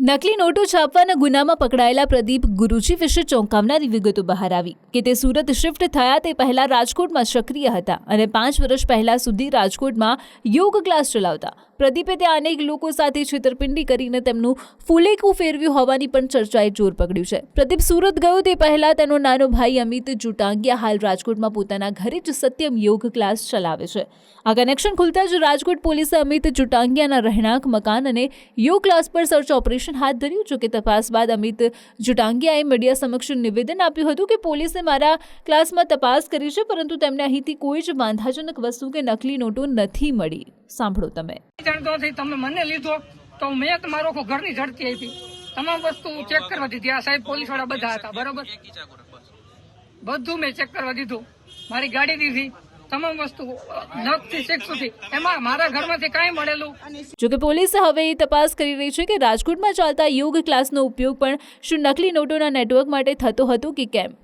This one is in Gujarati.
નકલી નોટો છાપવાના ગુનામાં પકડાયેલા પ્રદીપ ગુરુજી વિશે ચોંકાવનારી વિગતો બહાર આવી કે તે સુરત શિફ્ટ થયા તે પહેલા રાજકોટમાં સક્રિય હતા અને 5 વર્ષ પહેલા સુધી રાજકોટમાં યોગ ક્લાસ ચલાવતા. પ્રદીપે ત્યાં અનેક લોકો સાથે છેતરપિંડી કરીને તેમનું ફૂલેકું ફેરવ્યું હોવાની પણ ચર્ચાએ જોર પકડ્યું છે. પ્રદીપ સુરત ગયો તે પહેલા તેનો નાનો ભાઈ અમિત જુટાંગિયા હાલ રાજકોટમાં પોતાના ઘરે જ સત્યમ યોગ ક્લાસ ચલાવે છે. આ કનેક્શન ખુલતા જ રાજકોટ પોલીસે અમિત જુટાંગિયાના રહેણાંક મકાન અને યોગ ક્લાસ પર સર્ચ ઓપરેશન હાથ ધર્યું. જો કે તપાસ બાદ અમિત જુટાંગિયાએ મીડિયા સમક્ષ નિવેદન આપ્યું હતું કે પોલીસે મારા ક્લાસમાં તપાસ કરી છે પરંતુ તેમને અહીંથી કોઈ જ વાંધાજનક વસ્તુ કે નકલી નોટો નથી મળી. સાંભળો તમે. તમે મને લીધો તો મેં તમારો ઘરની ઝડપી આપી, તમામ વસ્તુ ચેક કરવા દીધી. આ સાહેબ પોલીસ વાળા બધા હતા, બરોબર, બધું મેં ચેક કરવા દીધું. મારી ગાડી દીધી, તમામ વસ્તુ નખથી ચેક સુધી, એમાં મારા ઘરમાંથી કાંઈ મળેલું. જોકે પોલીસે હવે એ તપાસ કરી રહી છે કે રાજકોટમાં ચાલતા યોગ ક્લાસનો ઉપયોગ પણ શું નકલી નોટોના નેટવર્ક માટે થતો હતો કે કેમ.